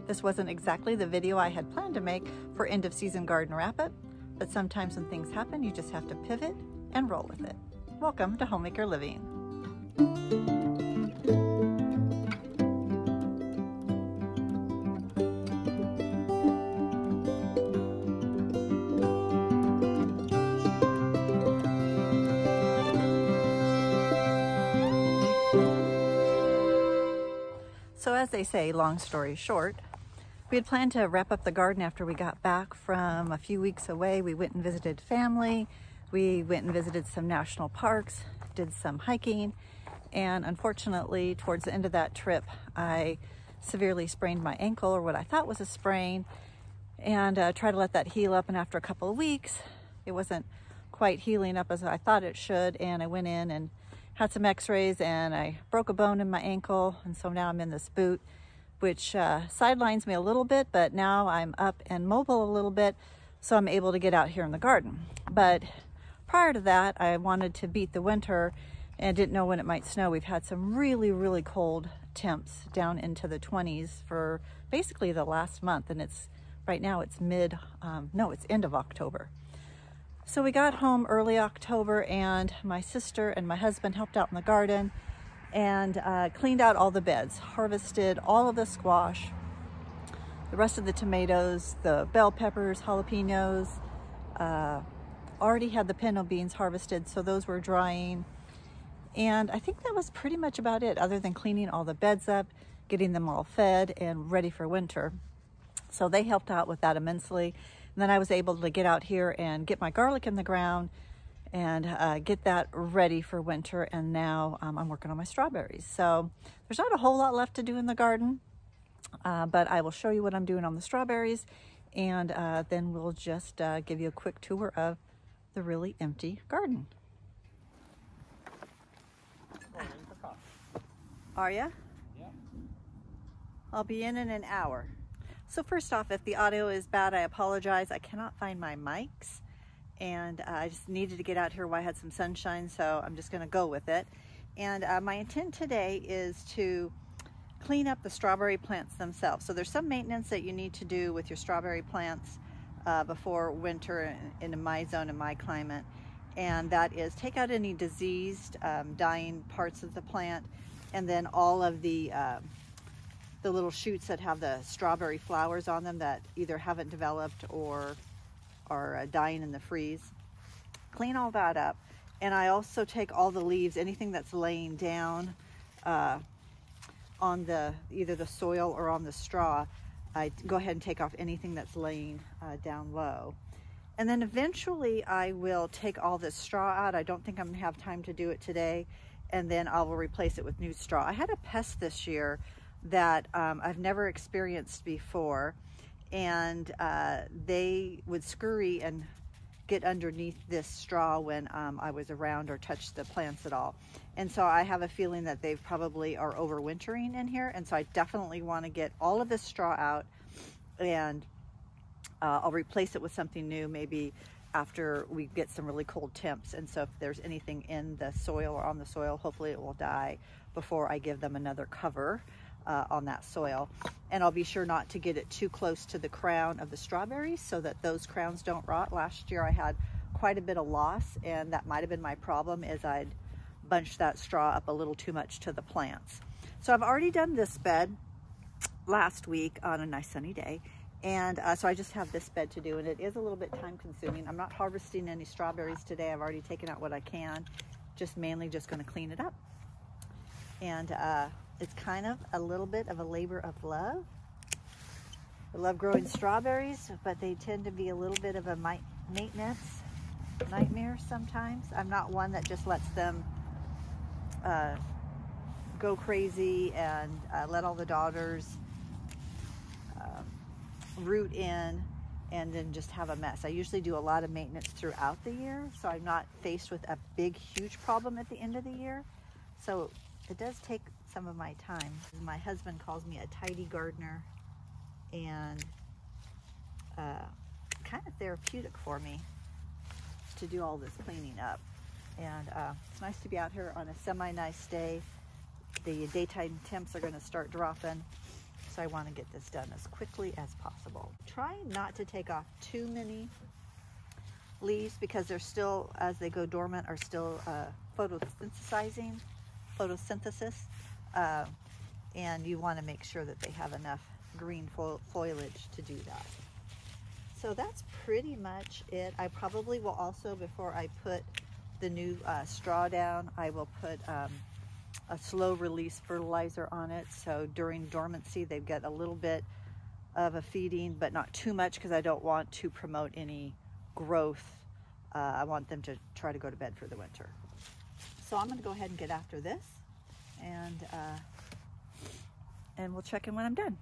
This wasn't exactly the video I had planned to make for end of season garden wrap-up, but sometimes when things happen, you just have to pivot and roll with it. Welcome to Homemaker Living. So as they say, long story short, we had planned to wrap up the garden after we got back from a few weeks away. We went and visited family. We went and visited some national parks, did some hiking, and unfortunately, towards the end of that trip, I severely sprained my ankle, or what I thought was a sprain, and tried to let that heal up. And after a couple of weeks, it wasn't quite healing up as I thought it should, and I went in and had some x-rays, and I broke a bone in my ankle, and so now I'm in this boot, which sidelines me a little bit, but now I'm up and mobile a little bit, so I'm able to get out here in the garden. But prior to that, I wanted to beat the winter and didn't know when it might snow. We've had some really, really cold temps down into the 20s for basically the last month, and right now it's it's end of October. So we got home early October, and my sister and my husband helped out in the garden and cleaned out all the beds, harvested all of the squash, the rest of the tomatoes, the bell peppers, jalapenos, already had the pinto beans harvested, so those were drying. And I think that was pretty much about it, other than cleaning all the beds up, getting them all fed and ready for winter. So they helped out with that immensely. And then I was able to get out here and get my garlic in the ground and get that ready for winter. And now I'm working on my strawberries. So there's not a whole lot left to do in the garden, but I will show you what I'm doing on the strawberries. And then we'll just give you a quick tour of the really empty garden. Are ya? Yeah. I'll be in an hour. So first off, if the audio is bad, I apologize. I cannot find my mics, and I just needed to get out here while I had some sunshine, so I'm just gonna go with it. And my intent today is to clean up the strawberry plants themselves. So there's some maintenance that you need to do with your strawberry plants before winter in my zone, in my climate. And that is take out any diseased, dying parts of the plant, and then all of the little shoots that have the strawberry flowers on them that either haven't developed or are dying in the freeze. Clean all that up. And I also take all the leaves, anything that's laying down on either the soil or on the straw. I go ahead and take off anything that's laying down low. And then eventually I will take all this straw out. I don't think I'm gonna have time to do it today. And then I will replace it with new straw. I had a pest this year that I've never experienced before, and they would scurry and get underneath this straw when I was around or touched the plants at all. And so I have a feeling that they probably are overwintering in here, and so I definitely want to get all of this straw out, and I'll replace it with something new maybe after we get some really cold temps. And so if there's anything in the soil or on the soil, hopefully it will die before I give them another cover on that soil. And I'll be sure not to get it too close to the crown of the strawberries so that those crowns don't rot. Last year I had quite a bit of loss, and that might have been my problem, is I'd bunched that straw up a little too much to the plants. So I've already done this bed last week on a nice sunny day, and so I just have this bed to do, and it is a little bit time consuming. I'm not harvesting any strawberries today. I've already taken out what I can, mainly just going to clean it up. And it's kind of a little bit of a labor of love. I love growing strawberries, but they tend to be a little bit of a maintenance nightmare sometimes. I'm not one that just lets them go crazy and let all the daughters root in and then just have a mess. I usually do a lot of maintenance throughout the year, so I'm not faced with a big, huge problem at the end of the year. So it does take some of my time. My husband calls me a tidy gardener, and kind of therapeutic for me to do all this cleaning up. And it's nice to be out here on a semi-nice day. The daytime temps are going to start dropping, so I want to get this done as quickly as possible. Try not to take off too many leaves because they're still, as they go dormant, are still photosynthesis, and you want to make sure that they have enough green foliage to do that. So that's pretty much it. I probably will also, before I put the new straw down, I will put a slow release fertilizer on it. So during dormancy, they get a little bit of a feeding, but not too much because I don't want to promote any growth. I want them to try to go to bed for the winter. So I'm going to go ahead and get after this, and we'll check in when I'm done.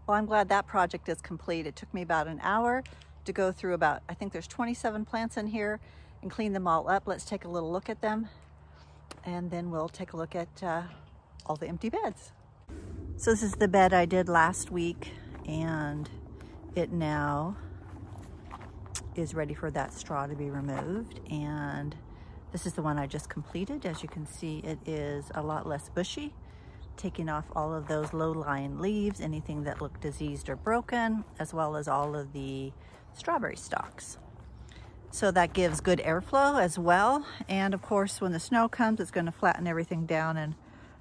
Well, I'm glad that project is complete. It took me about an hour to go through about, I think there's 27 plants in here, and clean them all up. Let's take a little look at them, and then we'll take a look at all the empty beds. So this is the bed I did last week, and it now is ready for that straw to be removed. And this is the one I just completed. As you can see, it is a lot less bushy, taking off all of those low-lying leaves, anything that looked diseased or broken, as well as all of the strawberry stalks. So that gives good airflow as well. And of course, when the snow comes, it's going to flatten everything down and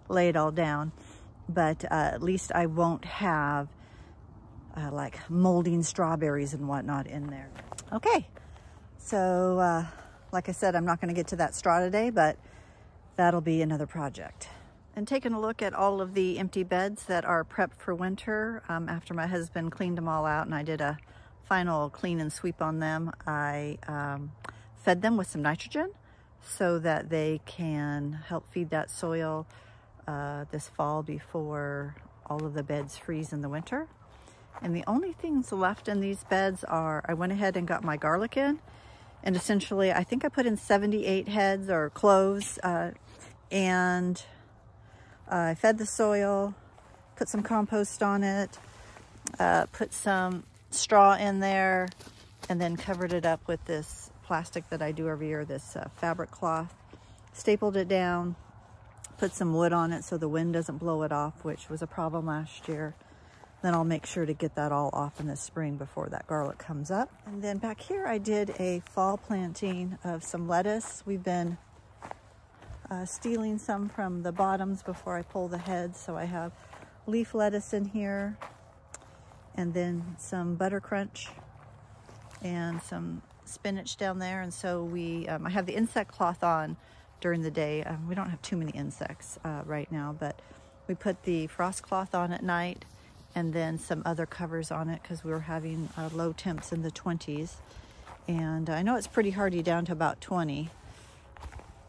lay it all down. But at least I won't have like molding strawberries and whatnot in there. Okay, so like I said, I'm not going to get to that straw today, but that'll be another project. And taking a look at all of the empty beds that are prepped for winter, after my husband cleaned them all out and I did a final clean and sweep on them, I fed them with some nitrogen so that they can help feed that soil this fall before all of the beds freeze in the winter. And the only things left in these beds are, I went ahead and got my garlic in, and essentially I think I put in 78 heads or cloves, and I fed the soil, put some compost on it, put some straw in there, and then covered it up with this plastic that I do every year, this fabric cloth. Stapled it down, put some wood on it so the wind doesn't blow it off, which was a problem last year. Then I'll make sure to get that all off in the spring before that garlic comes up. And then back here I did a fall planting of some lettuce. We've been stealing some from the bottoms before I pull the heads. So I have leaf lettuce in here, and then some butter crunch and some spinach down there. And so we, I have the insect cloth on during the day. We don't have too many insects right now, but we put the frost cloth on at night, and then some other covers on it because we were having low temps in the 20s. And I know it's pretty hardy down to about 20.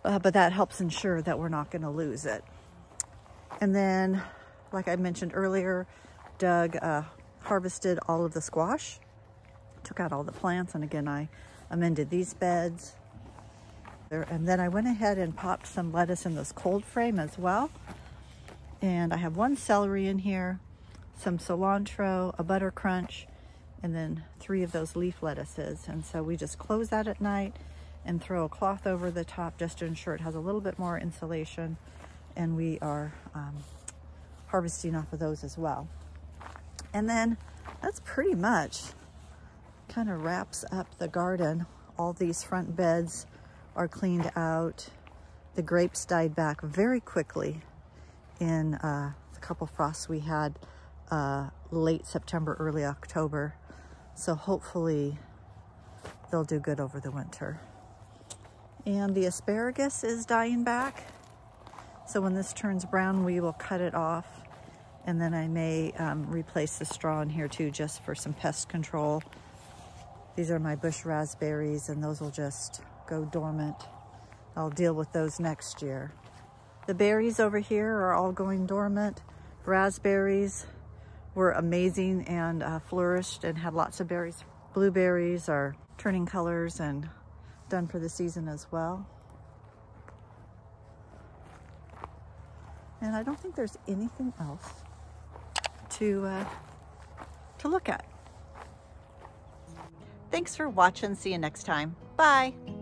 But that helps ensure that we're not going to lose it. And then, like I mentioned earlier, Doug harvested all of the squash, took out all the plants, and again I amended these beds. And then I went ahead and popped some lettuce in this cold frame as well. And I have one celery in here, some cilantro, a butter crunch, and then 3 of those leaf lettuces. And so we just close that at night and throw a cloth over the top just to ensure it has a little bit more insulation. And we are harvesting off of those as well. And then that's pretty much kind of wraps up the garden. All these front beds are cleaned out. The grapes died back very quickly in the couple frosts we had late September, early October. So hopefully they'll do good over the winter. And the asparagus is dying back. So when this turns brown, we will cut it off. And then I may replace the straw in here too, just for some pest control. These are my bush raspberries, and those will just go dormant. I'll deal with those next year. The berries over here are all going dormant. Raspberries were amazing and flourished and had lots of berries. Blueberries are turning colors and done for the season as well. And I don't think there's anything else to look at. Thanks for watching. See you next time. Bye.